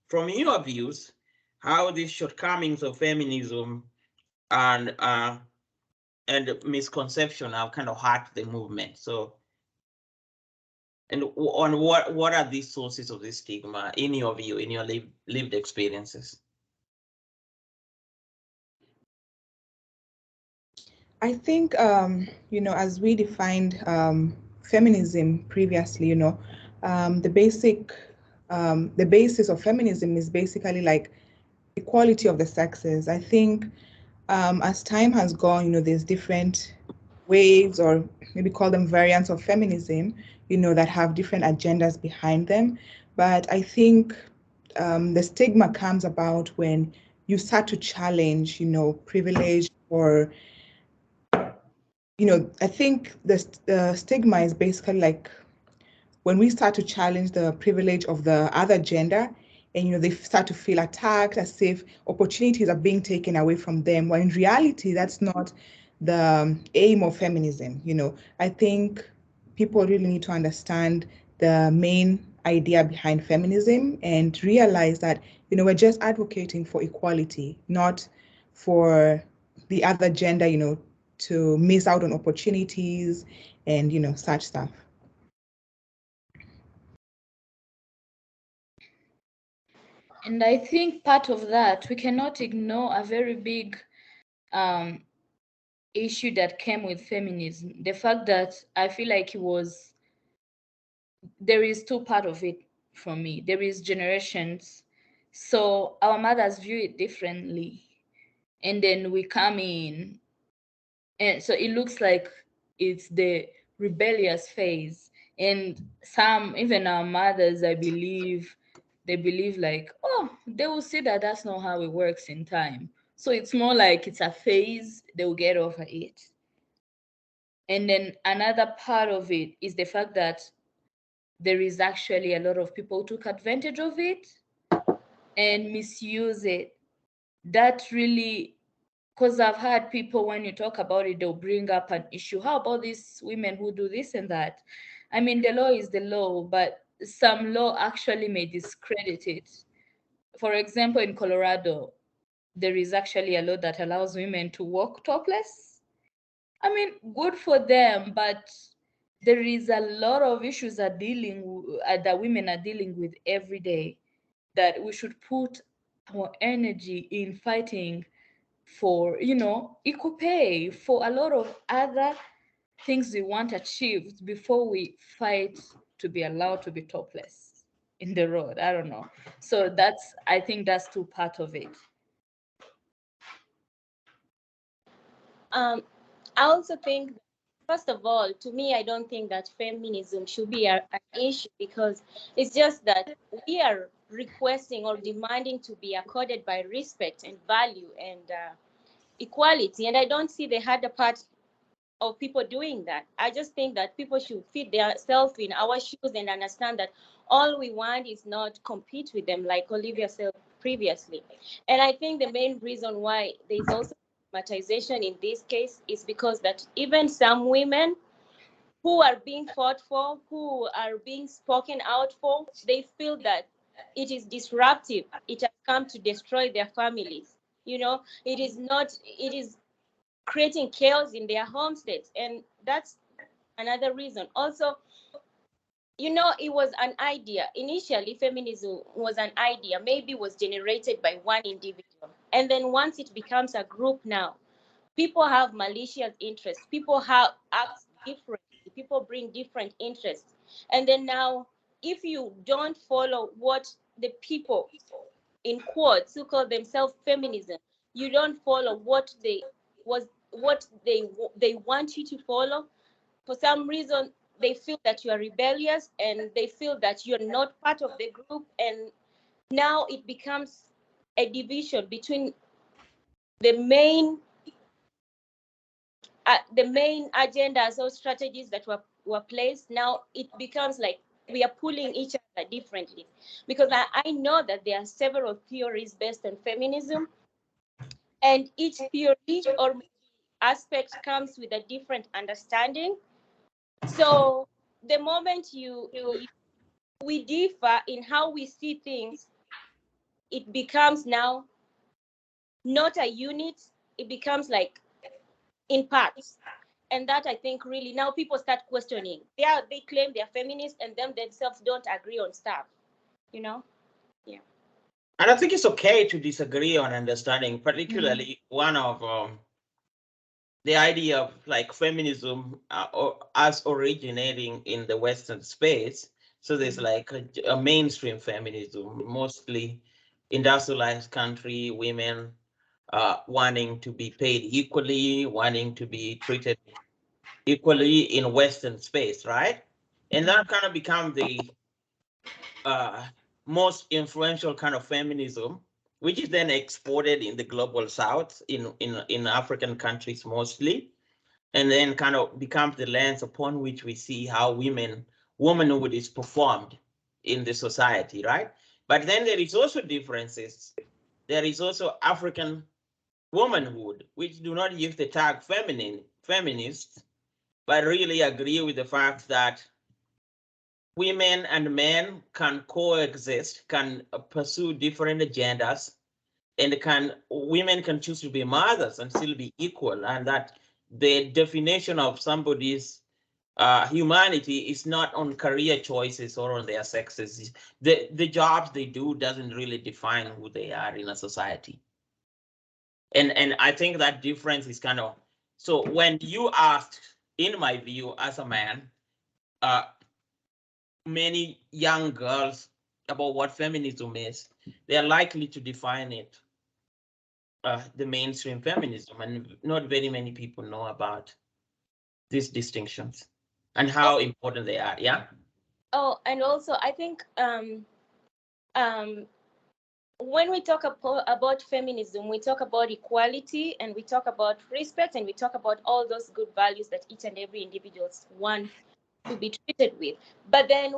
from your views, how these shortcomings of feminism and misconception have kind of hurt the movement. So, and on what are these sources of this stigma in your view, in your lived experiences? I think, as we defined feminism previously, the basis of feminism is basically like equality of the sexes. I think as time has gone, there's different waves, or maybe call them variants of feminism, that have different agendas behind them. But I think the stigma comes about when you start to challenge, privilege, or I think the stigma is basically like when we start to challenge the privilege of the other gender, and they start to feel attacked, as if opportunities are being taken away from them, when in reality that's not the aim of feminism. I think people really need to understand the main idea behind feminism and realize that we're just advocating for equality, not for the other gender to miss out on opportunities and such stuff. And I think part of that, we cannot ignore a very big issue that came with feminism. The fact that I feel like there is two part of it for me. There is generations. So our mothers view it differently. And then we come in. And so it looks like it's the rebellious phase. And some, even our mothers, I believe, they believe like, oh, they will see that that's not how it works in time. So it's more like it's a phase, they will get over it. And then another part of it is the fact that there is actually a lot of people who took advantage of it and misuse it. That really, because I've had people, when you talk about it, they'll bring up an issue. How about these women who do this and that? I mean, the law is the law, but some law actually may discredit it. For example, in Colorado, there is actually a law that allows women to walk topless. I mean, good for them, but there is a lot of issues that women are dealing with every day, that we should put our energy in fighting for, equal pay, for a lot of other things we want achieved before we fight to be allowed to be topless in the road. I don't know. So I think that's two part of it. I also think, first of all, to me, I don't think that feminism should be an issue, because it's just that we are requesting or demanding to be accorded by respect and value and equality. And I don't see the harder part of people doing that. I just think that people should fit themselves in our shoes and understand that all we want is not compete with them, like Olivia said previously. And I think the main reason why there's also stigmatization in this case is because that even some women who are being fought for, who are being spoken out for, they feel that it is disruptive. It has come to destroy their families. It is creating chaos in their homesteads. And that's another reason. Also, it was an idea. Initially, feminism was an idea, maybe was generated by one individual. And then once it becomes a group now, people have malicious interests. People have act differently. People bring different interests. And then now, if you don't follow what the people, in quotes, who call themselves feminism, you don't follow what they want you to follow, for some reason they feel that you are rebellious and they feel that you're not part of the group, and now it becomes a division between the main agendas or strategies that were placed. Now it becomes like we are pulling each other differently, because I know that there are several theories based on feminism, and each theory or aspect comes with a different understanding. So the moment we differ in how we see things, it becomes now not a unit, it becomes like in parts. And that, I think, really now people start questioning. They claim they're feminists and them themselves don't agree on stuff, you know? Yeah. And I think it's okay to disagree on understanding, particularly one of the idea of like feminism as originating in the Western space. So there's like a mainstream feminism, mostly industrialized country, women wanting to be paid equally, wanting to be treated equally in Western space, right? And that kind of become the most influential kind of feminism, which is then exported in the global South, in African countries mostly, and then kind of becomes the lens upon which we see how womanhood is performed in the society, right? But then there is also differences. There is also African womanhood, which do not use the tag feminist, but really agree with the fact that women and men can coexist, can pursue different agendas, and women can choose to be mothers and still be equal, and that the definition of somebody's humanity is not on career choices or on their sexes. The jobs they do doesn't really define who they are in a society. And I think that difference is kind of, so when you asked, in my view, as a man, many young girls about what feminism is, they are likely to define it the mainstream feminism, and not very many people know about these distinctions and how important they are. Yeah. Oh, and also I think when we talk about feminism, we talk about equality, and we talk about respect, and we talk about all those good values that each and every individual wants to be treated with. But then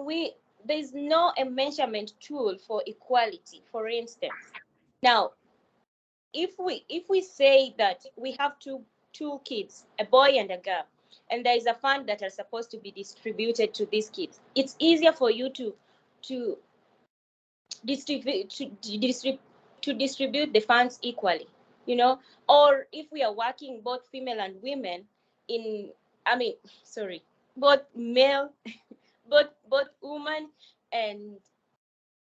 there's no a measurement tool for equality. For instance, now if we say that we have two kids, a boy and a girl, and there is a fund that are supposed to be distributed to these kids, it's easier for you to distribute the funds equally, you know. Or if we are working both female and women in, I mean, sorry, both male, both woman and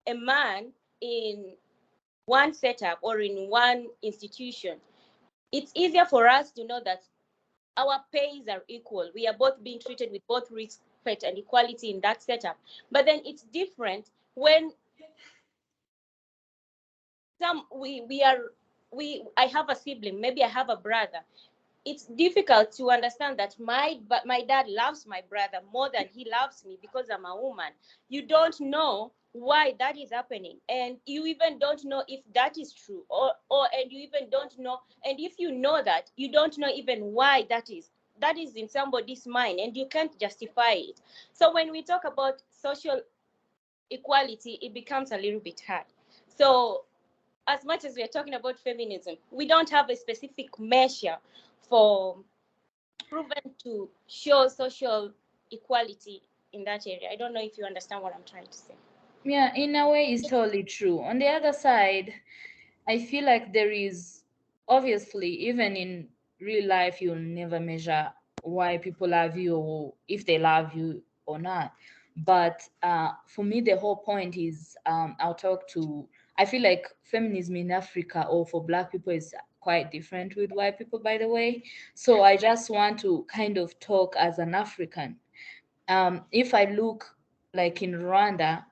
a man in one setup or in one institution, it's easier for us to know that our pays are equal. We are both being treated with both respect and equality in that setup. But then it's different when I have a sibling, maybe I have a brother. It's difficult to understand that my dad loves my brother more than he loves me because I'm a woman. You don't know why that is happening, and you even don't know if that is true, or and you even don't know, and if you know that, you don't know even why that is in somebody's mind, and you can't justify it. So when we talk about social equality, it becomes a little bit hard. So as much as we are talking about feminism, we don't have a specific measure for proven to show social equality in that area. I don't know if you understand what I'm trying to say. Yeah, in a way, it's totally true. On the other side, I feel like there is, obviously, even in real life, you'll never measure why people love you or if they love you or not. But for me, the whole point is I feel like feminism in Africa or for Black people is quite different with white people, by the way. So I just want to kind of talk as an African. If I look like in Rwanda,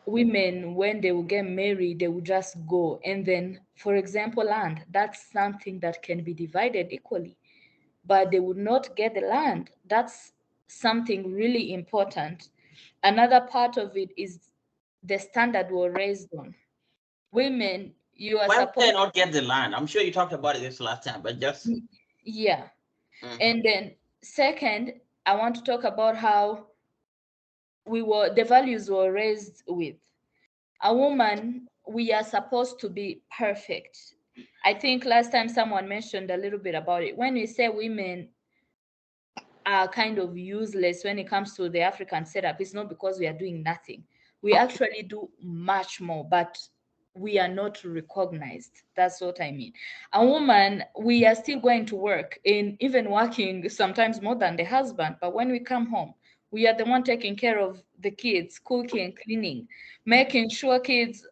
women, when they will get married, they will just go, and then, for example, land, that's something that can be divided equally, but they would not get the land. That's something really important. Another part of it is the standard we're raised on. Women, you are Why would they supposed, not get the land? I'm sure you talked about it this last time, but just. yeah. Mhm. And then second, I want to talk about how the values were raised with. A woman, we are supposed to be perfect. I think last time someone mentioned a little bit about it. When we say women are kind of useless when it comes to the African setup, it's not because we are doing nothing, We actually do much more, but we are not recognized. That's what I mean. A woman, we are still going to work, in even working sometimes more than the husband, but when we come home, we are the one taking care of the kids, cooking, cleaning, making sure kids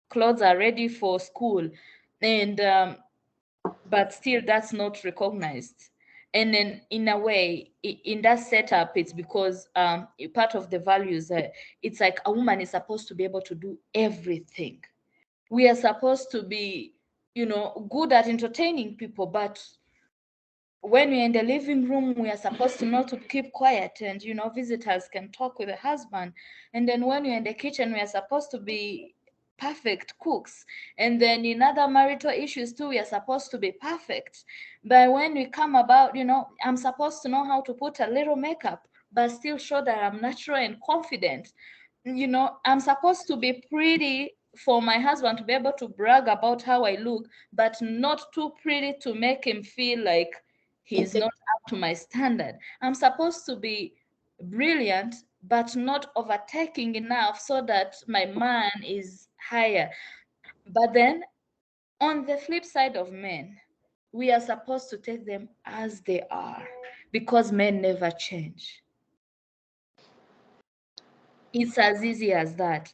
clothes are ready for school. And but still that's not recognized. And then in a way, in that setup, it's because part of the values, it's like a woman is supposed to be able to do everything. We are supposed to be, good at entertaining people, but when we're in the living room, we are supposed to know to keep quiet, and visitors can talk with the husband. And then when we're in the kitchen, we are supposed to be perfect cooks. And then in other marital issues too, we are supposed to be perfect. But when we come about, I'm supposed to know how to put a little makeup, but still show that I'm natural and confident. I'm supposed to be pretty for my husband to be able to brag about how I look, but not too pretty to make him feel like he's not up to my standard. I'm supposed to be brilliant, but not overtaking enough so that my man is higher. But then on the flip side of men, we are supposed to take them as they are, because men never change. It's as easy as that.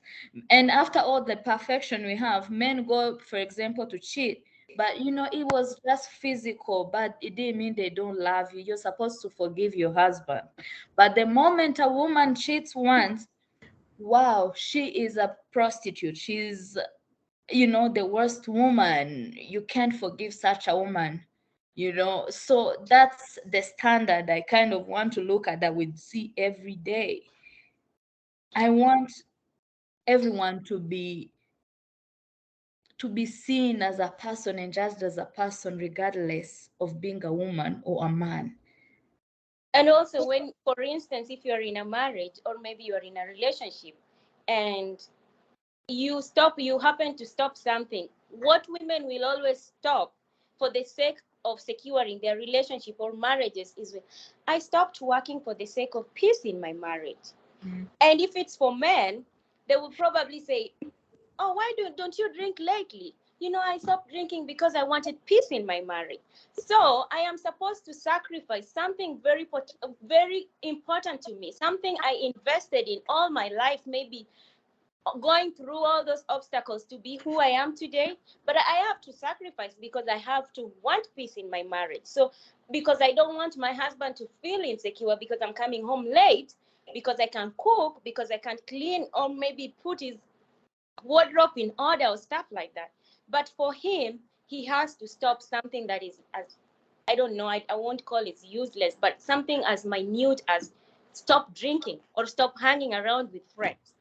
And after all the perfection we have, men go, for example, to cheat, but it was just physical, but it didn't mean they don't love you. You're supposed to forgive your husband. But the moment a woman cheats once, wow, she is a prostitute. She's, the worst woman. You can't forgive such a woman. So that's the standard I kind of want to look at, that we see every day. I want everyone to be seen as a person and judged as a person, regardless of being a woman or a man. And also, when, for instance, if you're in a marriage or maybe you're in a relationship and you happen to stop something, what women will always stop for the sake of securing their relationship or marriages is, I stopped working for the sake of peace in my marriage. And if it's for men, they will probably say, oh, why don't you drink lately? I stopped drinking because I wanted peace in my marriage. So I am supposed to sacrifice something very important to me, something I invested in all my life, maybe going through all those obstacles to be who I am today. But I have to sacrifice because I have to want peace in my marriage. So because I don't want my husband to feel insecure because I'm coming home late, because I can't cook, because I can't clean, or maybe put his wardrobe in order or stuff like that. But for him, he has to stop something that is, as I don't know, I won't call it useless, but something as minute as stop drinking or stop hanging around with friends.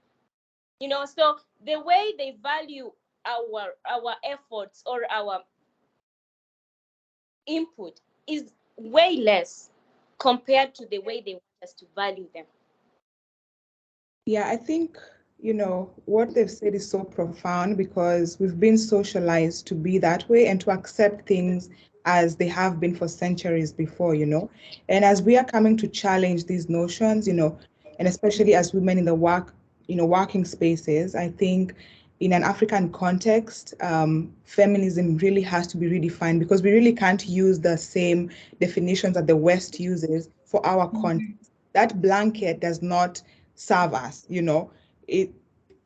So the way they value our efforts or our input is way less compared to the way they want us to value them. Yeah, I think, what they've said is so profound because we've been socialized to be that way and to accept things as they have been for centuries before. And as we are coming to challenge these notions, and especially as women in the working spaces, I think in an African context, feminism really has to be redefined because we really can't use the same definitions that the West uses for our context. That blanket does not serve us, it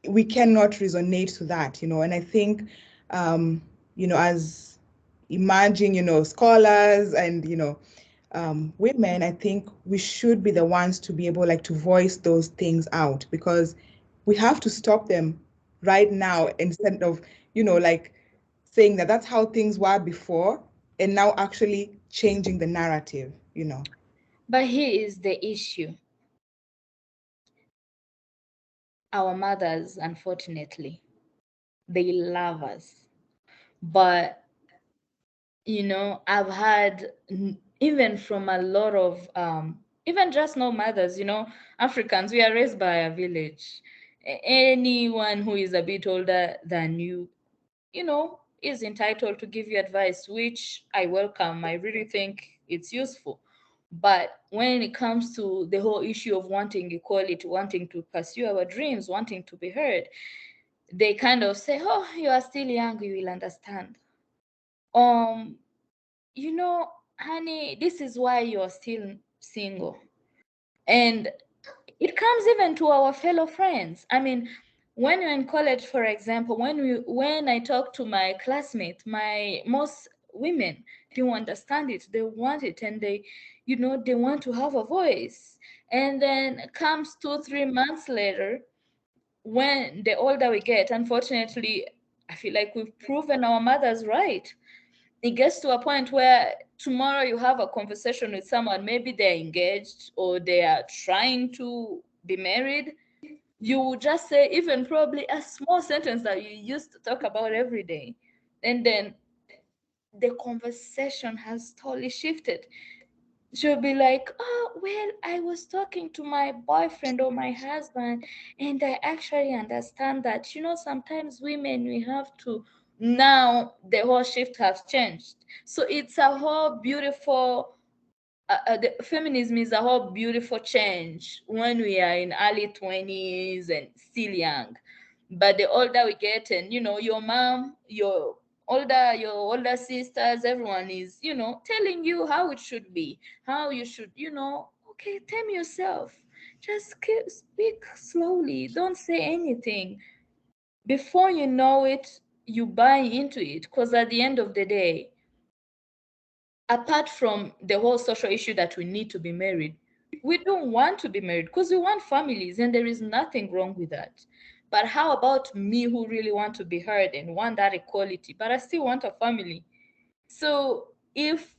we cannot resonate to that. And I think as emerging, scholars and women, I think we should be the ones to be able to voice those things out because we have to stop them right now instead of saying that that's how things were before and now actually changing the narrative. But here is the issue. Our mothers, unfortunately, they love us. But, I've had, even from a lot of, even just no mothers, Africans, we are raised by a village. Anyone who is a bit older than you, is entitled to give you advice, which I welcome. I really think it's useful. But when it comes to the whole issue of wanting equality, wanting to pursue our dreams, wanting to be heard, they kind of say, oh, you are still young, you will understand. You know, honey, this is why you're still single. And it comes even to our fellow friends. I mean, when you're in college, for example, when I talk to my classmates, most women, they understand it, they want it, and they want to have a voice. And then comes 2 3 months later, when the older we get, unfortunately, I feel like we've proven our mothers right. It gets to a point where tomorrow you have a conversation with someone, maybe they're engaged or they are trying to be married. You will just say even probably a small sentence that you used to talk about every day. And then the conversation has totally shifted. She'll be like, oh, well, I was talking to my boyfriend or my husband, and I actually understand that, sometimes women, we have to. Now the whole shift has changed. So it's a whole beautiful, the feminism is a whole beautiful change when we are in early 20s and still young. But the older we get, and your mom, your older sisters, everyone is telling you how it should be, how you should, okay, tame yourself, just speak slowly, don't say anything. Before you know it, you buy into it, because at the end of the day, apart from the whole social issue that we need to be married, we don't want to be married because we want families, and there is nothing wrong with that. But how about me, who really want to be heard and want that equality, but I still want a family? So if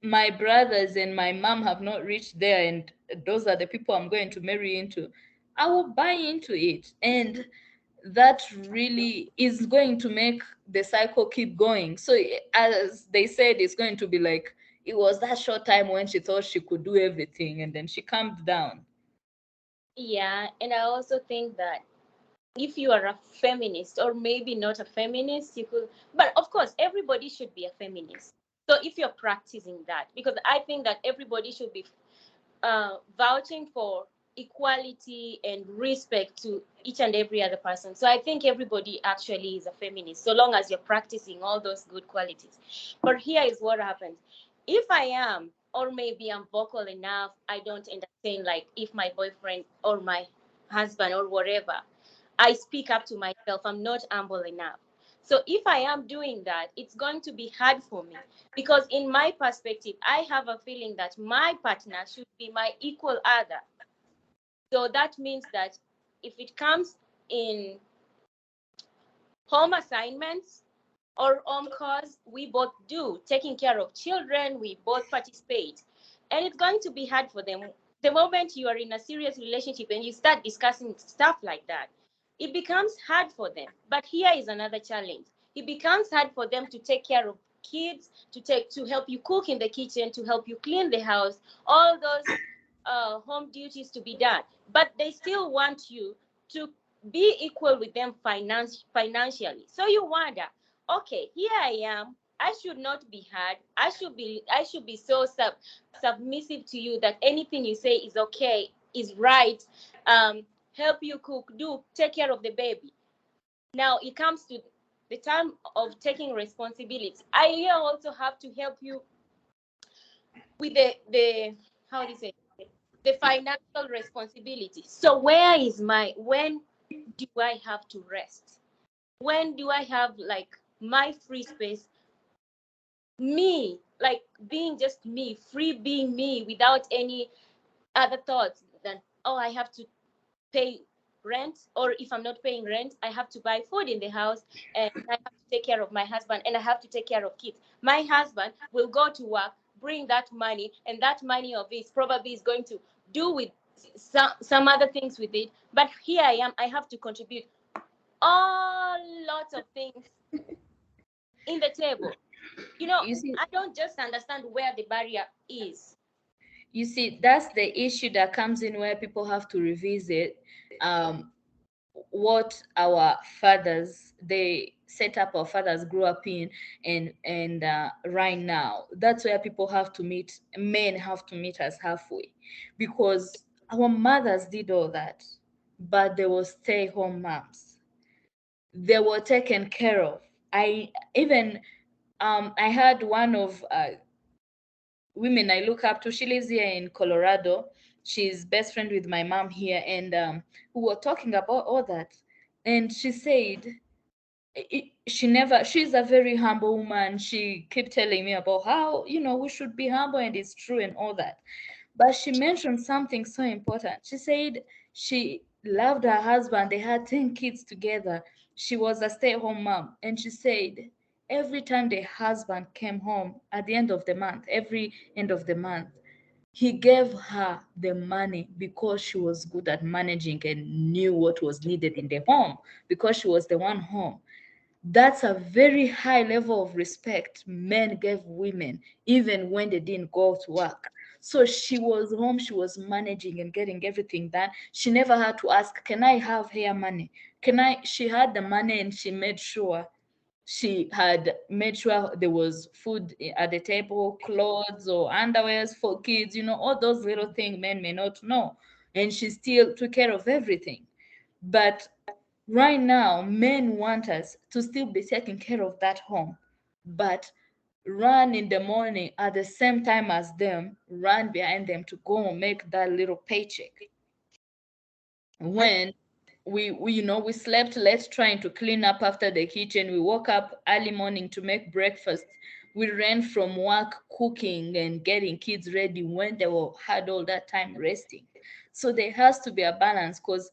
my brothers and my mom have not reached there, and those are the people I'm going to marry into, I will buy into it. And that really is going to make the cycle keep going. So as they said, it's going to be like, it was that short time when she thought she could do everything, and then she calmed down. Yeah, and I also think that if you are a feminist, or maybe not a feminist, you could, but of course everybody should be a feminist. So if you're practicing that, because I think that everybody should be vouching for equality and respect to each and every other person. So I think everybody actually is a feminist, so long as you're practicing all those good qualities. But here is what happens. If I am, or maybe I'm vocal enough, I don't entertain, like if my boyfriend or my husband or whatever, I speak up to myself, I'm not humble enough. So if I am doing that, it's going to be hard for me, because in my perspective, I have a feeling that my partner should be my equal other. So that means that if it comes in home assignments or home chores, we both do. Taking care of children, we both participate. And it's going to be hard for them. The moment you are in a serious relationship and you start discussing stuff like that, it becomes hard for them. But here is another challenge. It becomes hard for them to take care of kids, to help you cook in the kitchen, to help you clean the house, all those home duties to be done. But they still want you to be equal with them financially. So you wonder, okay, here I am. I should not be hard. I should be so submissive to you that anything you say is okay, is right. Help you cook, do take care of the baby. Now it comes to the time of taking responsibility. I here also have to help you with the how do you say, the financial responsibility. So when do I have to rest? When do I have like my free space? Me, like being just me, free being me without any other thoughts than, oh, I have to pay rent, or if I'm not paying rent, I have to buy food in the house, and I have to take care of my husband, and I have to take care of kids. My husband will go to work, bring that money, and that money of his probably is going to do with some other things with it. But here I am, I have to contribute all lots of things in the table. You see, I don't just understand where the barrier is. that's the issue that comes in, where people have to revisit. Um, what our fathers, they set up, our fathers grew up in, and right now, that's where people have to meet, men have to meet us halfway, because our mothers did all that, but they were stay-home moms. They were taken care of. I even I had one of women I look up to. She lives here in Colorado. She's best friend with my mom here, and we were talking about all that. And she said she never, she's a very humble woman. She kept telling me about how, we should be humble, and it's true and all that. But she mentioned something so important. She said she loved her husband. They had 10 kids together. She was a stay-at-home mom. And she said every time the husband came home at the end of the month, every end of the month, he gave her the money because she was good at managing and knew what was needed in the home, because she was the one home. That's a very high level of respect men gave women, even when they didn't go to work. So she was home, she was managing and getting everything done. She never had to ask, can I have hair money? Can I? She had the money, and she made sure there was food at the table, clothes or underwears for kids, all those little things men may not know. And she still took care of everything. But right now, men want us to still be taking care of that home, but run in the morning at the same time as them, run behind them to go and make that little paycheck. When we slept late trying to clean up after the kitchen, we woke up early morning to make breakfast, we ran from work cooking and getting kids ready when they had all that time resting. So there has to be a balance, because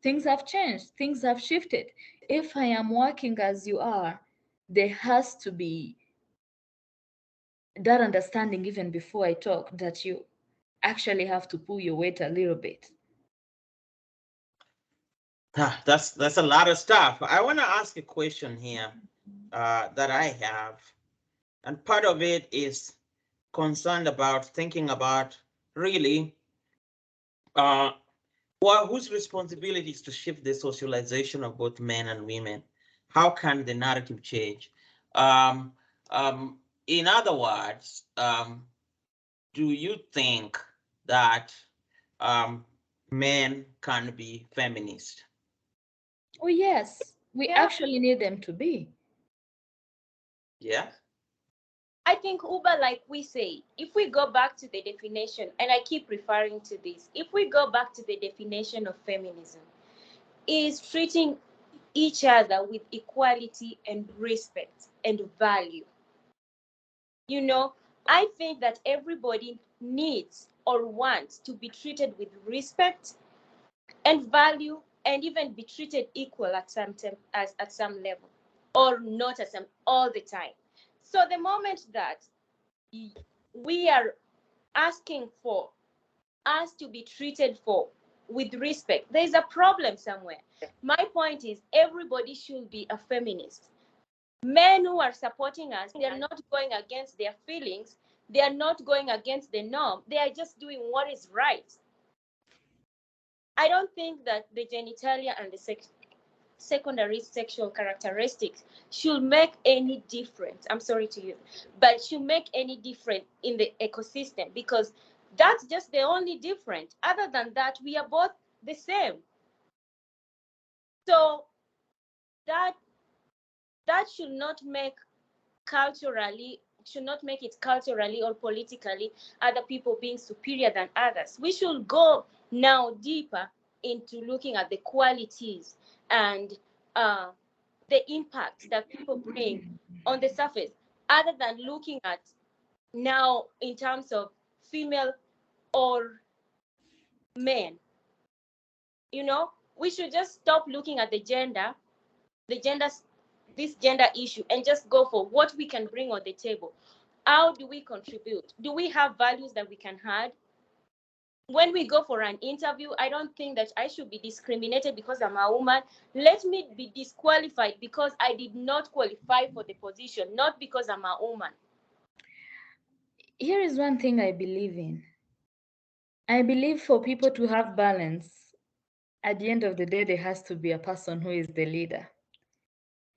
things have changed, things have shifted. If I am working as you are, there has to be that understanding even before I talk, that you actually have to pull your weight a little bit. That's a lot of stuff. I want to ask a question here that I have, and part of it is concerned about thinking about really whose responsibility is to shift the socialization of both men and women. How can the narrative change? Um, in other words, do you think that men can be feminist? Oh, yes, we Yeah. actually need them to be. Yeah. I think Uber, like we say, if we go back to the definition, and I keep referring to this, if we go back to the definition of feminism, is treating each other with equality and respect and value. I think that everybody needs or wants to be treated with respect and value, and even be treated equal at some level, or not at some all the time. So the moment that we are asking for us to be treated with respect, there's a problem somewhere. My point is, everybody should be a feminist. Men who are supporting us, they're not going against their feelings, they are not going against the norm, they are just doing what is right. I don't think that the genitalia and the secondary sexual characteristics should make any difference. I'm sorry to you, but should make any difference in the ecosystem, because that's just the only difference. Other than that, we are both the same. So that should not make it culturally or politically other people being superior than others. We should go now deeper into looking at the qualities and the impact that people bring on the surface, other than looking at now in terms of female or men. We should just stop looking at the gender this gender issue, and just go for what we can bring on the table. How do we contribute? Do we have values that we can add? When we go for an interview, I don't think that I should be discriminated because I'm a woman. Let me be disqualified because I did not qualify for the position, not because I'm a woman. Here is one thing I believe in. I believe for people to have balance, at the end of the day, there has to be a person who is the leader.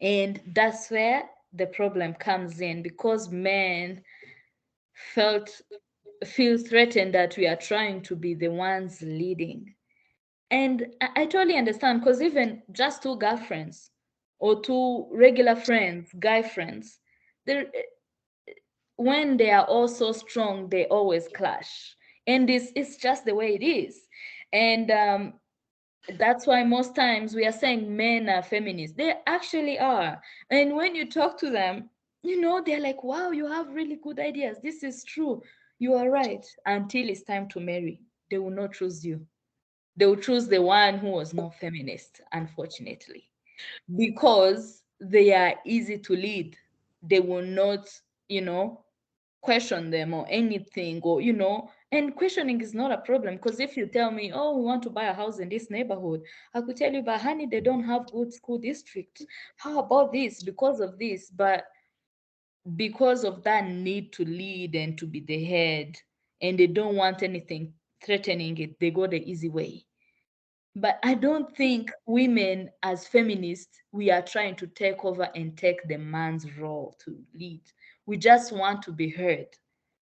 And that's where the problem comes in, because men feel threatened that we are trying to be the ones leading. And I totally understand, because even just two girlfriends or two regular friends, guy friends, when they are all so strong, they always clash. And it's just the way it is. And that's why most times we are saying men are feminists. They actually are. And when you talk to them, they're like, wow, you have really good ideas. This is true. You are right. Until it's time to marry, they will not choose you. They will choose the one who was not feminist, unfortunately, because they are easy to lead. They will not, question them or anything, or and questioning is not a problem, because if you tell me, oh, we want to buy a house in this neighborhood, I could tell you, but honey, they don't have good school districts. How about this? Because of this. But because of that need to lead and to be the head, and they don't want anything threatening it, they go the easy way. But I don't think women as feminists, we are trying to take over and take the man's role to lead. We just want to be heard.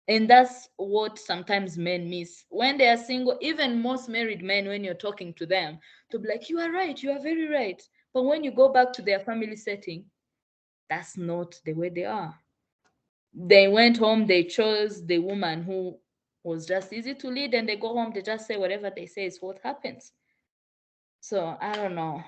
And that's what sometimes men miss when they are single. Even most married men, when you're talking to them, to be like, you are right, you are very right. But when you go back to their family setting, that's not the way they are. They went home, they chose the woman who was just easy to lead, and they go home, they just say whatever they say is what happens. So I don't know.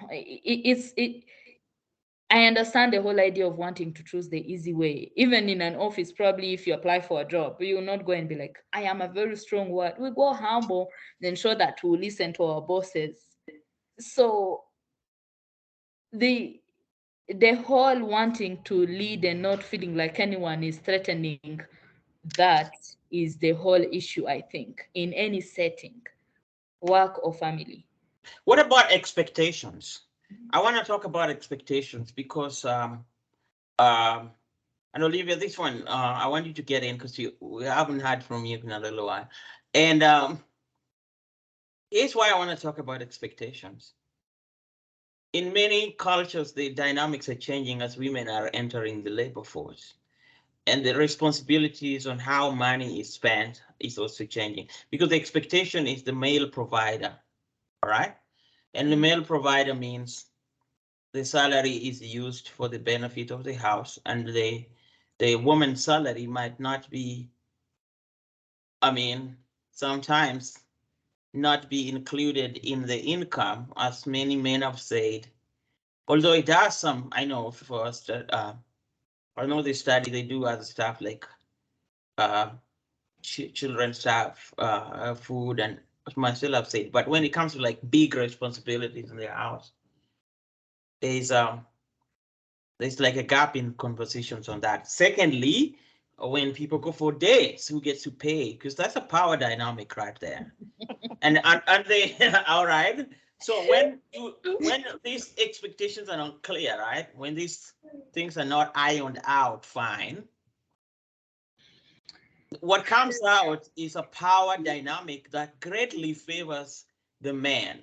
I understand the whole idea of wanting to choose the easy way. Even in an office, probably if you apply for a job, you will not go and be like, I am a very strong word. We go humble, then show that we listen to our bosses. So the whole wanting to lead and not feeling like anyone is threatening, that is the whole issue, I think, in any setting, work or family. What about expectations? I want to talk about expectations because and Olivia, this one I want you to get in because we haven't heard from you in a little while. And here's why I want to talk about expectations. In many cultures, the dynamics are changing as women are entering the labor force. And the responsibilities on how money is spent is also changing, because the expectation is the male provider, all right? And the male provider means the salary is used for the benefit of the house, and the woman's salary might not be, sometimes not be included in the income, as many men have said. Although it does some, I know first, I know they study, they do other stuff like children stuff, food, and myself have said. But when it comes to like big responsibilities in their house, there's like a gap in conversations on that. Secondly, when people go for dates, who gets to pay? Because that's a power dynamic right there. and they all right. So when these expectations are not clear, right? When these things are not ironed out, fine. What comes out is a power dynamic that greatly favors the man,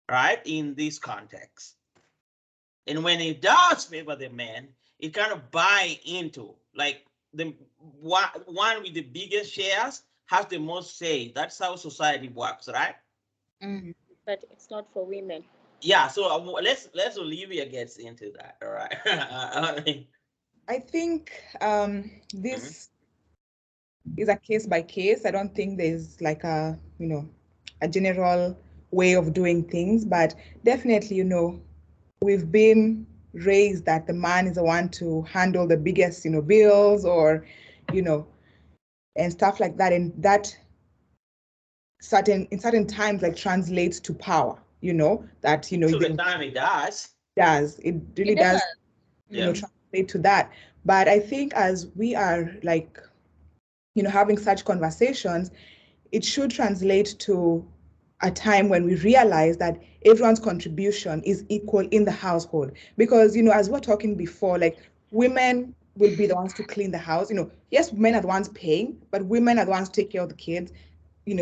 right? In this context. And when it does favor the man, it kind of buy into, like, the one with the biggest shares has the most say. That's how society works, right? Mm-hmm. But it's not for women. Yeah, so let's Olivia gets into that, all right? I think this is a case by case. I don't think there's like a general way of doing things, but definitely, we've been raised that the man is the one to handle the biggest, bills, or, and stuff like that. And that in certain times like translates to power, that, So the time it does. It really does, Yeah. translate to that. But I think as we are like, having such conversations, it should translate to a time when we realize that everyone's contribution is equal in the household. Because, as we were talking before, like, women will be the ones to clean the house. Yes, men are the ones paying, but women are the ones to take care of the kids,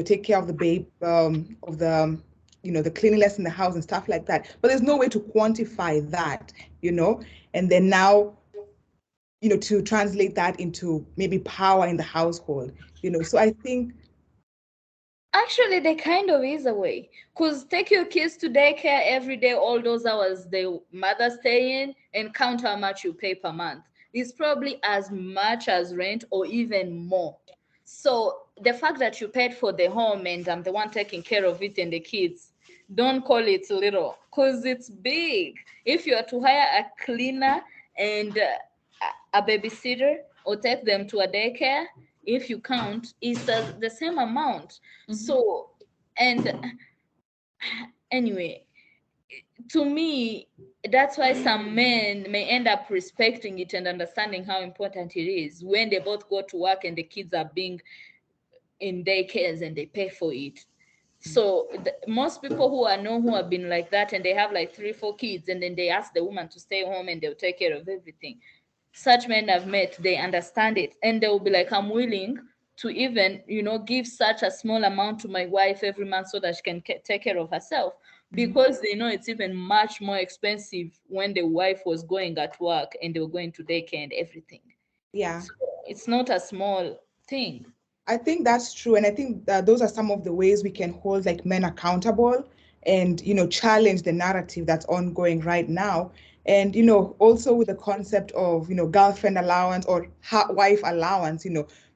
take care of the babe, of the the cleanliness in the house and stuff like that. But there's no way to quantify that, and then now, to translate that into maybe power in the household, So I think actually there kind of is a way, because take your kids to daycare every day, all those hours the mother stay in, and count how much you pay per month. It's probably as much as rent or even more. So the fact that you paid for the home and I'm the one taking care of it and the kids, don't call it little, because it's big. If you are to hire a cleaner and a babysitter or take them to a daycare, if you count, it's the same amount. So, and anyway, to me, that's why some men may end up respecting it and understanding how important it is when they both go to work and the kids are being in daycares and they pay for it. So most people who I know who have been like that and they have like 3-4 kids and then they ask the woman to stay home and they'll take care of everything. Such men I've met, they understand it and they'll be like, I'm willing to even, give such a small amount to my wife every month so that she can take care of herself, because they know it's even much more expensive when the wife was going at work and they were going to daycare and everything. Yeah. So it's not a small thing. I think that's true. And I think that those are some of the ways we can hold like men accountable and, challenge the narrative that's ongoing right now. And, also with the concept of, girlfriend allowance or wife allowance,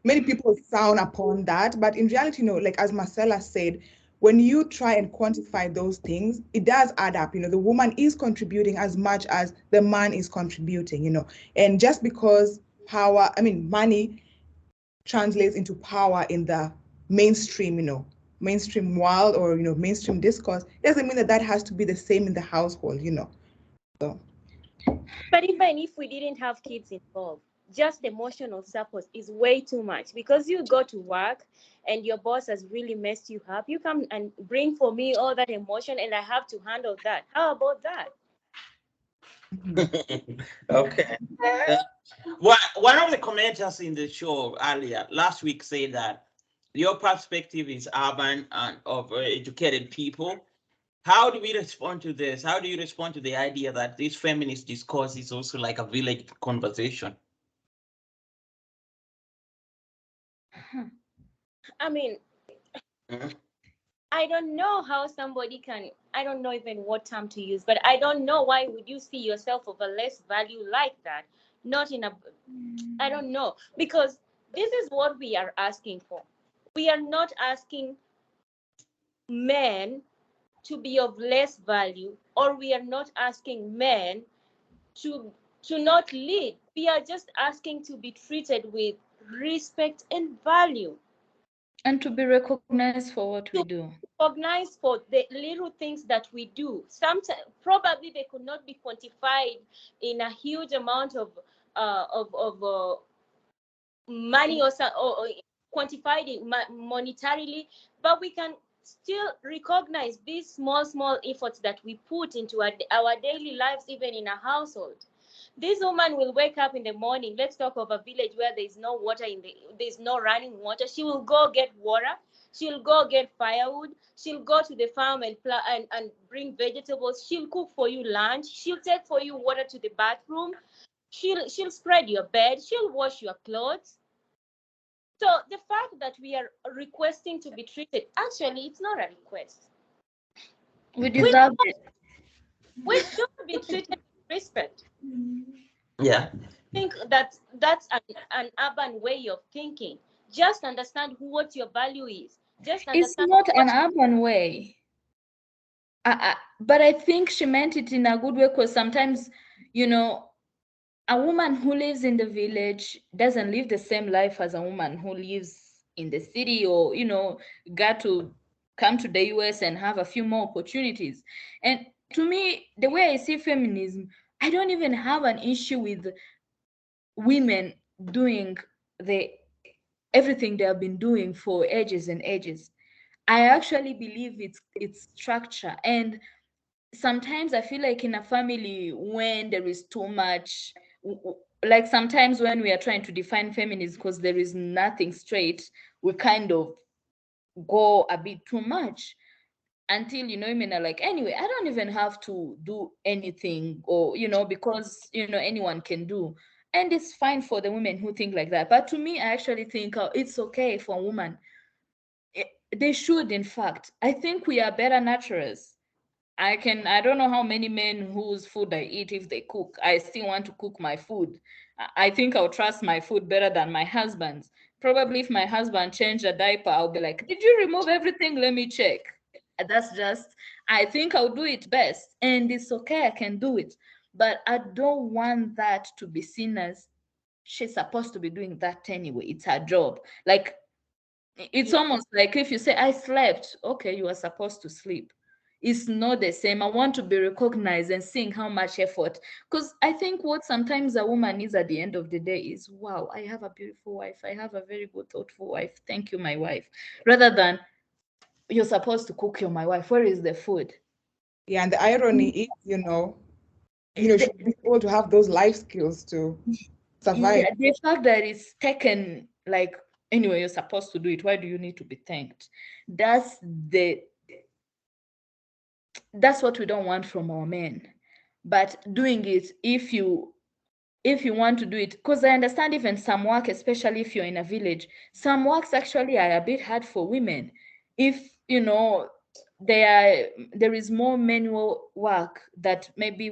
many people frown upon that. But in reality, like as Marcella said, when you try and quantify those things, it does add up. The woman is contributing as much as the man is contributing, and just because money translates into power in the mainstream, mainstream world or, mainstream discourse, doesn't mean that has to be the same in the household, So. But even if we didn't have kids involved, just emotional support is way too much, because you go to work and your boss has really messed you up. You come and bring for me all that emotion and I have to handle that. How about that? Okay. One of the commenters in the show earlier last week said that your perspective is urban and of educated people. How do we respond to this? How do you respond to the idea that this feminist discourse is also like a village conversation? I mean, I don't know how somebody can, I don't know even what term to use, but I don't know why would you see yourself of a less value like that? Not in a, I don't know, because this is what we are asking for. We are not asking men to be of less value, or we are not asking men to not lead. We are just asking to be treated with respect and value, and to be recognized for what we do. Recognized for the little things that we do. Sometimes probably they could not be quantified in a huge amount of money or quantified it monetarily, but we can still recognize these small efforts that we put into our daily lives, even in a household. This woman will wake up in the morning. Let's talk of a village where there's no water there's no running water. She will go get water. She'll go get firewood. She'll go to the farm and bring vegetables. She'll cook for you lunch. She'll take for you water to the bathroom. She'll spread your bed. She'll wash your clothes. So the fact that we are requesting to be treated, actually, it's not a request. We deserve it. We should be treated with respect. Yeah. I think that's an urban way of thinking. Just understand what your value is. Just understand. It's not an urban way. But I think she meant it in a good way, because sometimes, a woman who lives in the village doesn't live the same life as a woman who lives in the city, or, got to come to the US and have a few more opportunities. And to me, the way I see feminism, I don't even have an issue with women doing everything they have been doing for ages and ages. I actually believe it's structure. And sometimes I feel like in a family, when there is too much, like sometimes when we are trying to define feminism, because there is nothing straight, we kind of go a bit too much. until, you know, women are like, anyway, I don't even have to do anything, or, you know, because, you know, anyone can do. And it's fine for the women who think like that. But to me, I actually think it's okay for a woman. They should, in fact. I think we are better nurturers. I don't know how many men whose food I eat, if they cook, I still want to cook my food. I think I'll trust my food better than my husband's. Probably if my husband changed a diaper, I'll be like, did you remove everything? Let me check. That's just, I think I'll do it best. And it's okay, I can do it. But I don't want that to be seen as she's supposed to be doing that anyway. It's her job. Like, it's almost like if you say, I slept, okay, you are supposed to sleep. It's not the same. I want to be recognized and seeing how much effort. Because I think what sometimes a woman needs at the end of the day is, wow, I have a beautiful wife. I have a very good, thoughtful wife. Thank you, my wife. Rather than, you're supposed to cook, you're my wife. Where is the food? Yeah, and the irony is, you should be able to have those life skills to survive. Yeah, the fact that it's taken, like, anyway, you're supposed to do it. Why do you need to be thanked? That's what we don't want from our men. But doing it, if you want to do it, because I understand even some work, especially if you're in a village, some works actually are a bit hard for women. If there is more manual work that maybe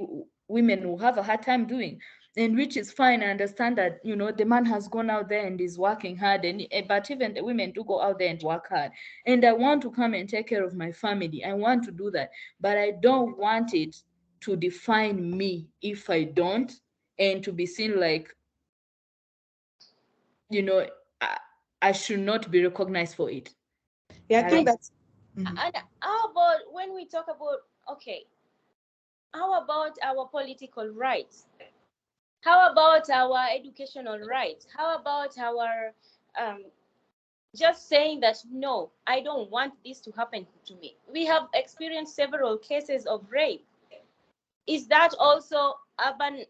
women will have a hard time doing, and which is fine. I understand that the man has gone out there and is working hard, but even the women do go out there and work hard. And I want to come and take care of my family. I want to do that, but I don't want it to define me if I don't, and to be seen like, I should not be recognized for it. Yeah, I think that's. And how about when we talk about, okay, how about our political rights? How about our educational rights? How about our just saying that, no, I don't want this to happen to me? We have experienced several cases of rape. Is that also urban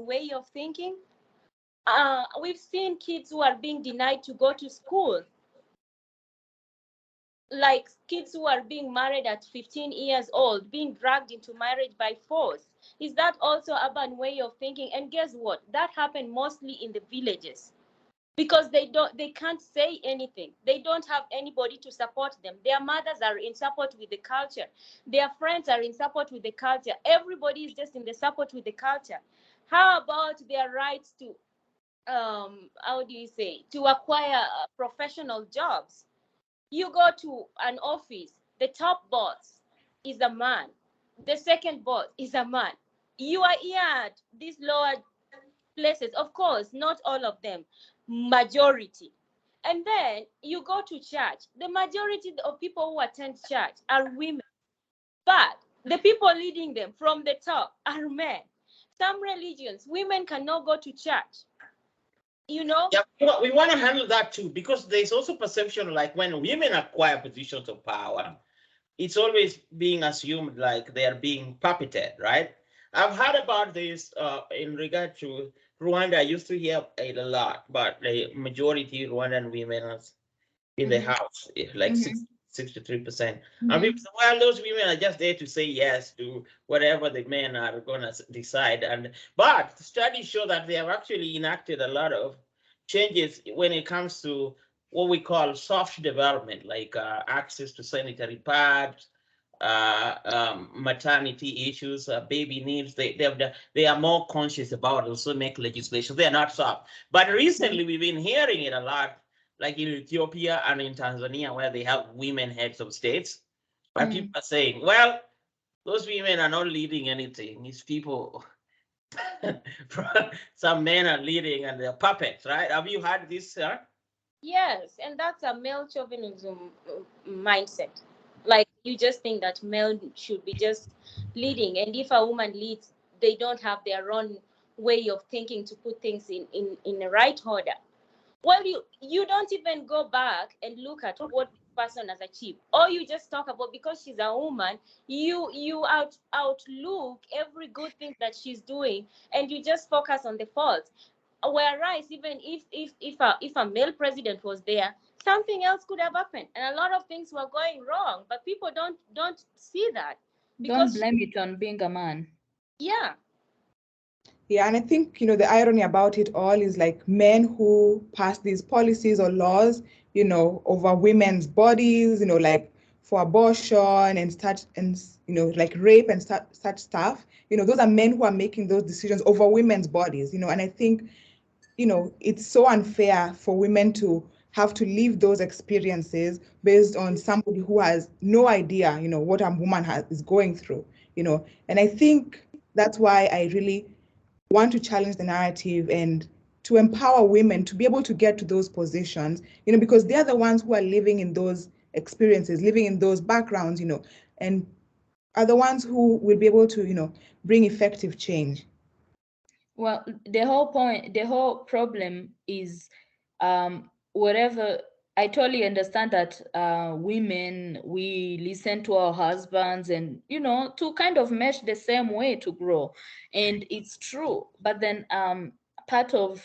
way of thinking? We've seen kids who are being denied to go to school, like kids who are being married at 15 years old, being dragged into marriage by force. Is that also urban way of thinking? And guess what? That happened mostly in the villages, because they can't say anything. They don't have anybody to support them. Their mothers are in support with the culture. Their friends are in support with the culture. Everybody is just in the support with the culture. How about their rights to to acquire professional jobs? You go to an office, the top boss is a man, the second boss is a man. You are here at these lower places, of course, not all of them, majority. And then you go to church, the majority of people who attend church are women, but the people leading them from the top are men. Some religions, women cannot go to church. Yeah, we want to handle that too, because there's also perception like when women acquire positions of power, it's always being assumed like they are being puppeted, right? I've heard about this in regard to Rwanda. I used to hear it a lot, but the majority Rwandan women are in the house, like 63%. And people say, well, those women are just there to say yes to whatever the men are going to decide. But studies show that they have actually enacted a lot of changes when it comes to what we call soft development, like access to sanitary pads, maternity issues, baby needs. They are more conscious about also make legislation. They are not soft. But recently we've been hearing it a lot, like in Ethiopia and in Tanzania, where they have women heads of states. But people are saying, well, those women are not leading anything. These people, some men are leading and they're puppets, right? Have you heard this, sir? Yes, and that's a male chauvinism mindset. Like, you just think that male should be just leading, and if a woman leads, they don't have their own way of thinking to put things in the right order. Well, you don't even go back and look at what this person has achieved, or you just talk about because she's a woman, you outlook every good thing that she's doing, and you just focus on the faults. Whereas even if a male president was there, something else could have happened, and a lot of things were going wrong, but people don't see that Don't because blame it on being a man. yeah. Yeah, and I think, the irony about it all is like men who pass these policies or laws, over women's bodies, like for abortion and such, and, like rape and such stuff, those are men who are making those decisions over women's bodies, and I think, it's so unfair for women to have to live those experiences based on somebody who has no idea, what a woman is going through, and I think that's why I really want to challenge the narrative and to empower women to be able to get to those positions, because they're the ones who are living in those experiences, living in those backgrounds, and are the ones who will be able to, bring effective change. Well, the whole problem is whatever. I totally understand that women, we listen to our husbands and, to kind of mesh the same way to grow. And it's true. But then part of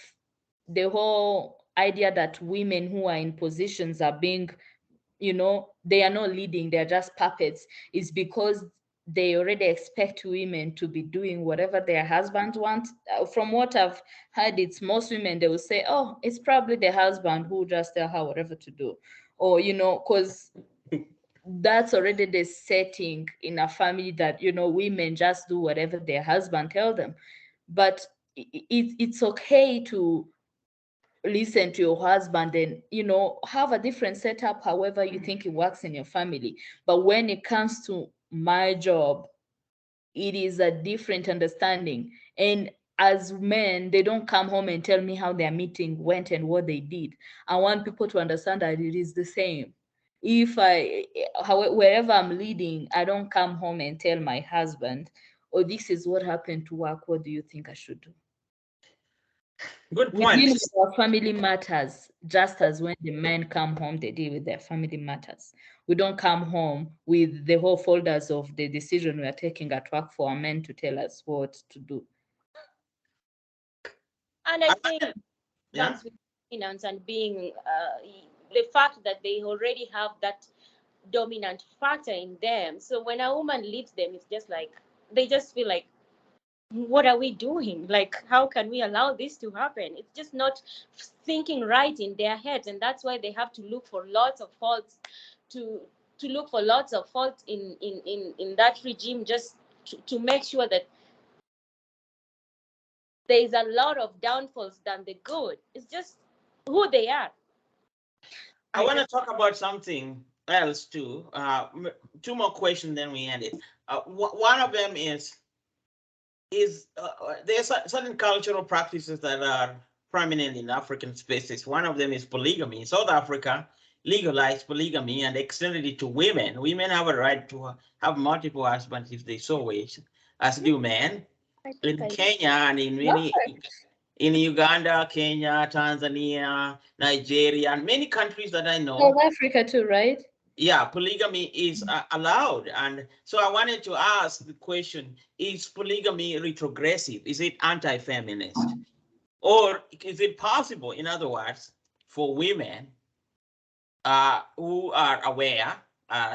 the whole idea that women who are in positions are being, they are not leading, they're just puppets, is because they already expect women to be doing whatever their husbands want. From what I've heard, it's most women, they will say, oh, it's probably the husband who just tell her whatever to do. Or, because that's already the setting in a family that, women just do whatever their husband tell them. But it's okay to listen to your husband and have a different setup however you think it works in your family. But when it comes to my job, it is a different understanding. And as men, they don't come home and tell me how their meeting went and what they did. I want people to understand that it is the same. If wherever I'm leading, I don't come home and tell my husband, oh, this is what happened to work, what do you think I should do? Good We point. deal with our family matters just as when the men come home, they deal with their family matters. We don't come home with the whole folders of the decision we are taking at work for our men to tell us what to do. And I think Yeah. comes with dominance and being the fact that they already have that dominant factor in them. So when a woman leaves them, it's just like they just feel like, what are we doing? Like, how can we allow this to happen? It's just not thinking right in their heads, and that's why they have to look for lots of faults to look for lots of faults in that regime, just to make sure that there is a lot of downfalls than the good. It's just who they are. I want to talk about something else too. Two more questions, then we end it. One of them is there's certain cultural practices that are prominent in African spaces. One of them is polygamy. In South Africa, legalized polygamy and extended it to women. Women have a right to have multiple husbands if they so wish, as do men. In Kenya and in many, in Uganda, Kenya, Tanzania, Nigeria, and many countries that I know. South Africa too, right? Yeah, polygamy is allowed. And so I wanted to ask the question, is polygamy retrogressive? Is it anti-feminist? Or is it possible, in other words, for women who are aware,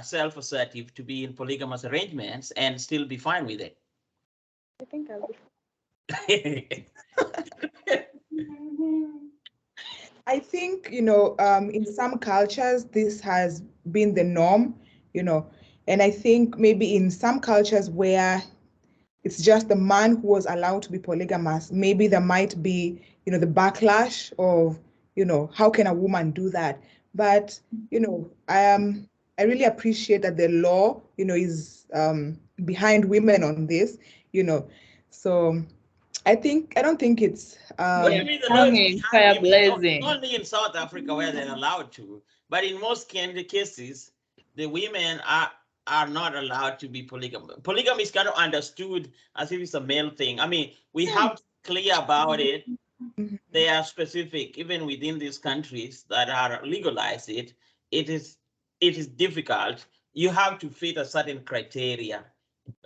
self-assertive, to be in polygamous arrangements and still be fine with it? I think I'll be. I think, in some cultures, this has been the norm, and I think maybe in some cultures where it's just the man who was allowed to be polygamous, maybe there might be, the backlash of, how can a woman do that? But, I really appreciate that the law, is behind women on this, so I don't think it's. What do you mean the law is behind women? blazing. Only in South Africa where they're allowed to, but in most cases, the women are not allowed to be polygamous. Polygamy is kind of understood as if it's a male thing. I mean, we have to be clear about it. They are specific, even within these countries that are legalized it. It is difficult. You have to fit a certain criteria,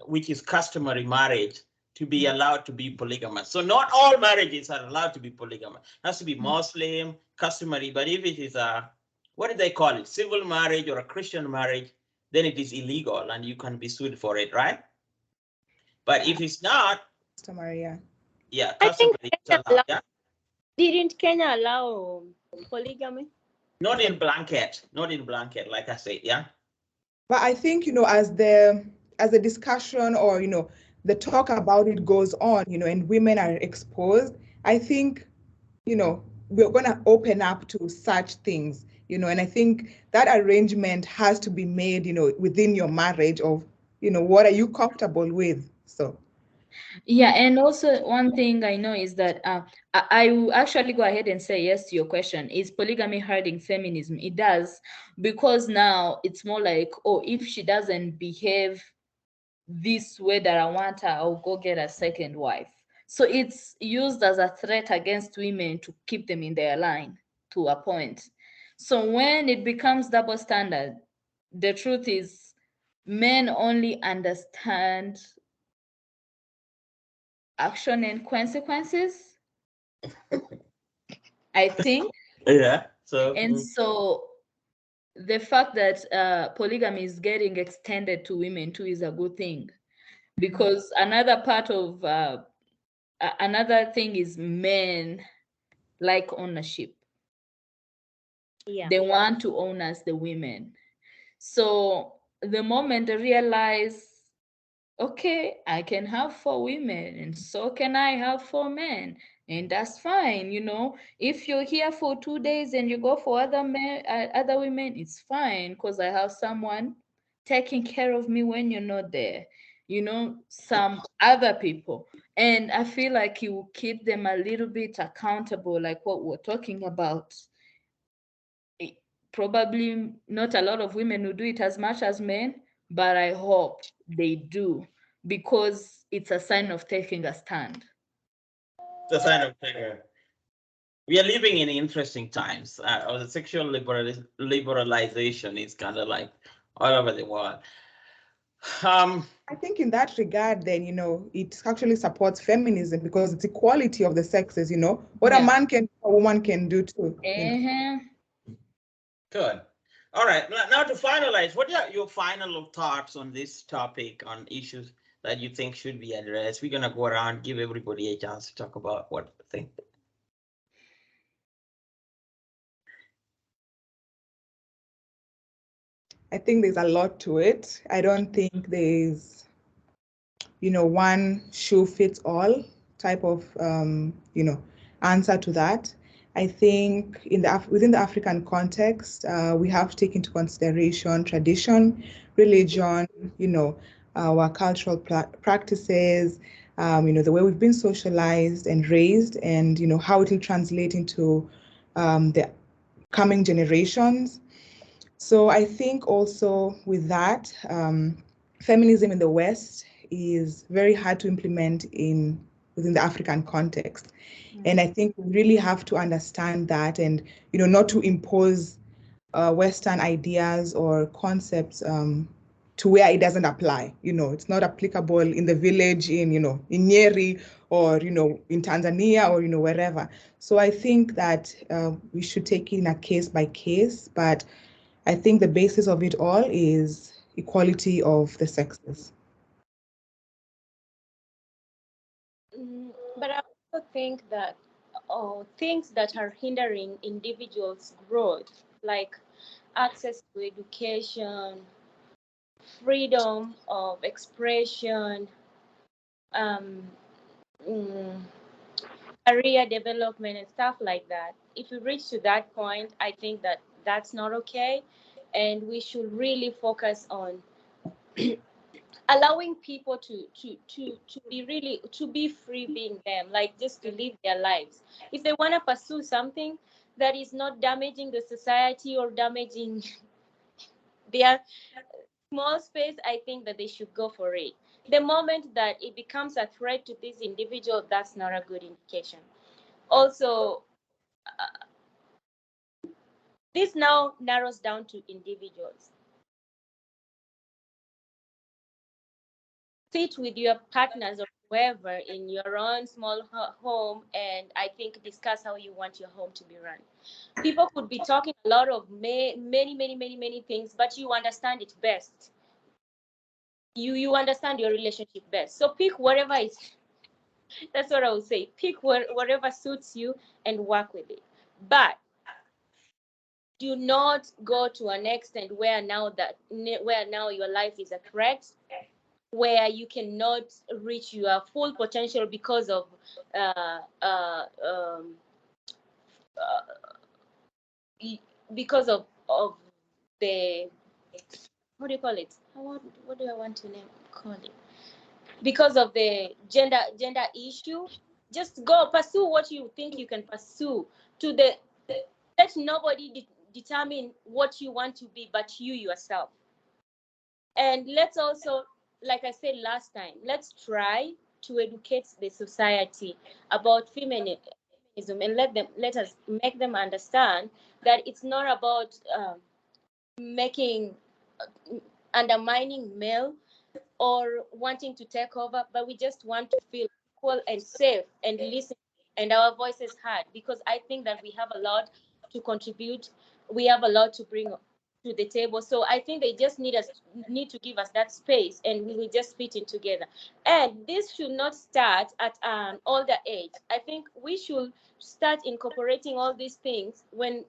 which is customary marriage, to be allowed to be polygamous. So not all marriages are allowed to be polygamous. It has to be Muslim, customary, but if it is what do they call it? Civil marriage or a Christian marriage, then it is illegal and you can be sued for it, right? But if it's not, Maria. Yeah, I think customary is allowed, yeah? didn't Kenya allow polygamy? Not in blanket, like I said, yeah? But I think, as the discussion or, the talk about it goes on, and women are exposed, I think, we're going to open up to such things, and I think that arrangement has to be made, within your marriage of, what are you comfortable with? So. Yeah, and also one thing I know is that I will actually go ahead and say yes to your question. Is polygamy hurting feminism? It does, because now it's more like, oh, if she doesn't behave this way that I want her, I'll go get a second wife. So it's used as a threat against women to keep them in their line to a point. So when it becomes double standard, the truth is men only understand action and consequences, I think. Yeah, so. And so the fact that polygamy is getting extended to women too is a good thing, because another part of another thing is men like ownership. Yeah. They want to own us, the women. So the moment they realize, okay, I can have 4 women and so can I have 4 men, and that's fine. If you're here for 2 days and you go for other men, other women, it's fine, because I have someone taking care of me when you're not there, some other people. And I feel like you will keep them a little bit accountable, like what we're talking about. Probably not a lot of women will do it as much as men, but I hope they do, because it's a sign of taking a stand. It's a sign of trigger. We are living in interesting times. The sexual liberalization is kind of like all over the world. I think in that regard, then, it actually supports feminism because it's equality of the sexes, what a man can do, a woman can do too. Good. All right. Now to finalize, what are your final thoughts on this topic, on issues that you think should be addressed? We're going to go around, give everybody a chance to talk about what they think. I think there's a lot to it. I don't think there's, one shoe fits all type of, answer to that. I think within the African context, we have to take into consideration tradition, religion, our cultural practices, the way we've been socialized and raised, and how it will translate into the coming generations. So I think also with that, feminism in the West is very hard to implement within the African context. And I think we really have to understand that, and not to impose Western ideas or concepts to where it doesn't apply. It's not applicable in the village in Nyeri, or in Tanzania, or wherever. So I think that we should take it in a case by case, but I think the basis of it all is equality of the sexes. But I also think that things that are hindering individuals' growth, like access to education, freedom of expression, career development, and stuff like that. If we reach to that point, I think that that's not okay, and we should really focus on allowing people to be free being them, like just to live their lives. If they want to pursue something that is not damaging the society or damaging their small space, I think that they should go for it. The moment that it becomes a threat to this individual, that's not a good indication. Also, this now narrows down to individuals. Sit with your partners or whoever in your own small home, and I think discuss how you want your home to be run. People could be talking a lot of many things, but you understand it best. You understand your relationship best. So pick whatever is. That's what I would say. Pick whatever suits you and work with it. But do not go to an extent where now your life is a threat, where you cannot reach your full potential because of uh, uh, um, because of the, what do you call it? What do I want to call it? Because of the gender issue. Just go pursue what you think you can pursue. To the Let nobody determine what you want to be but you yourself. And let's also, like I said last time, let's try to educate the society about feminism, and let us make them understand that it's not about making undermining male or wanting to take over, but we just want to feel equal and safe and listen and our voices heard, because I think that we have a lot to contribute. We have a lot to bring to the table. So I think they just need to give us that space, and we will just fit in together. And this should not start at an older age. I think we should start incorporating all these things when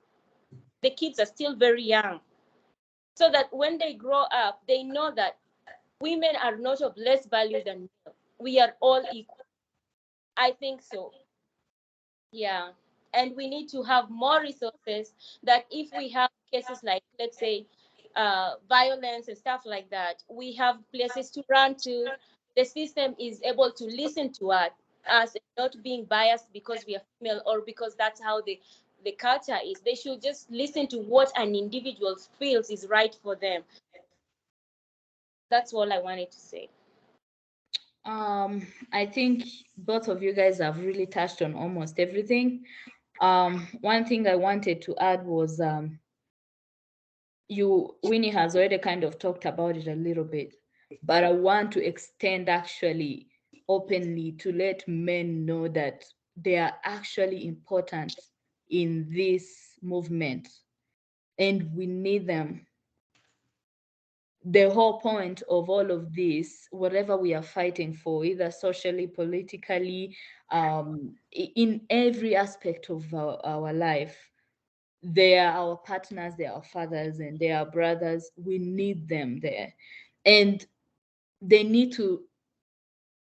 the kids are still very young, so that when they grow up, they know that women are not of less value than men. We are all equal. I think so. Yeah. And we need to have more resources, that if we have cases like, let's say, violence and stuff like that, we have places to run to. The system is able to listen to us and not being biased because we are female or because that's how the culture is. They should just listen to what an individual feels is right for them. That's all I wanted to say. I think both of you guys have really touched on almost everything. One thing I wanted to add was Winnie has already kind of talked about it a little bit, but I want to extend actually openly to let men know that they are actually important in this movement and we need them. The whole point of all of this, whatever we are fighting for, either socially, politically, in every aspect of our life, they are our partners, they are our fathers, and they are brothers. We need them there. And they need to,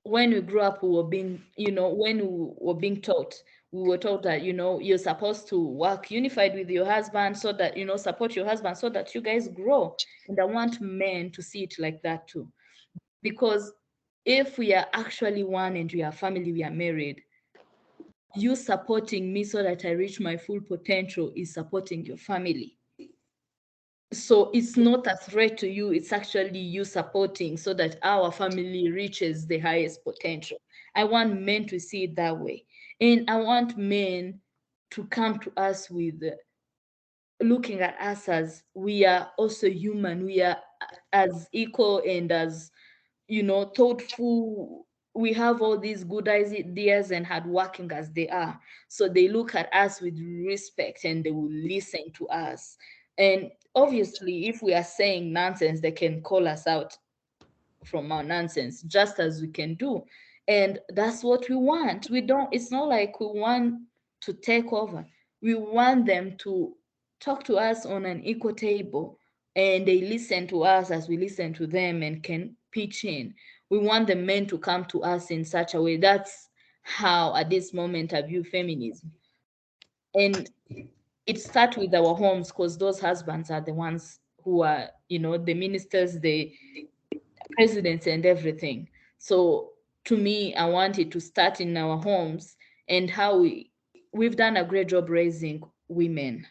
when we grew up, we were being, when we were being taught, we were told that, you're supposed to work unified with your husband so that, support your husband so that you guys grow. And I want men to see it like that too. Because if we are actually one and we are family, we are married, you supporting me so that I reach my full potential is supporting your family. So it's not a threat to you, it's actually you supporting so that our family reaches the highest potential. I want men to see it that way. And I want men to come to us with looking at us as we are also human, we are as equal and as, thoughtful. We have all these good ideas and hardworking as they are. So they look at us with respect and they will listen to us. And obviously, if we are saying nonsense, they can call us out from our nonsense, just as we can do. And that's what we want. It's not like we want to take over. We want them to talk to us on an equal table and they listen to us as we listen to them and can pitch in. We want the men to come to us in such a way. That's how, at this moment, I view feminism. And it starts with our homes because those husbands are the ones who are, the ministers, the presidents, and everything. So to me, I want it to start in our homes and how we've done a great job raising women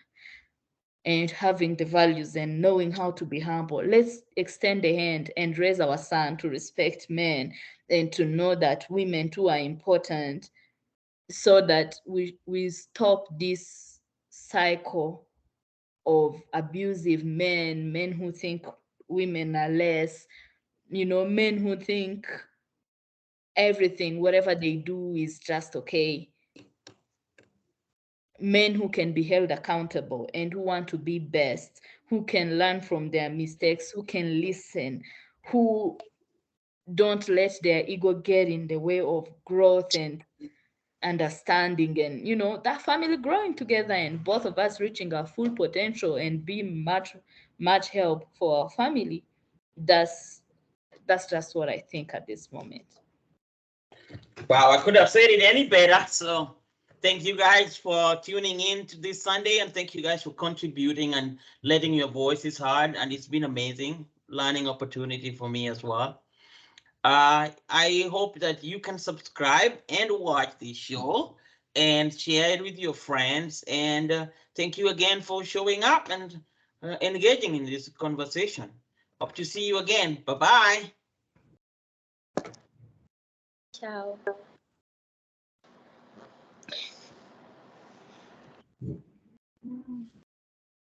and having the values and knowing how to be humble. Let's extend a hand and raise our son to respect men and to know that women too are important so that we stop this cycle of abusive men who think women are less, men who think everything, whatever they do is just okay. Men who can be held accountable and who want to be best, who can learn from their mistakes, who can listen, who don't let their ego get in the way of growth and understanding, and that family growing together and both of us reaching our full potential and be much help for our family. That's just what I think at this moment. Wow, I could have said it any better. So thank you guys for tuning in to this Sunday, and thank you guys for contributing and letting your voices heard. And it's been amazing learning opportunity for me as well. I hope that you can subscribe and watch this show and share it with your friends. And thank you again for showing up and engaging in this conversation. Hope to see you again. Bye-bye. Ciao.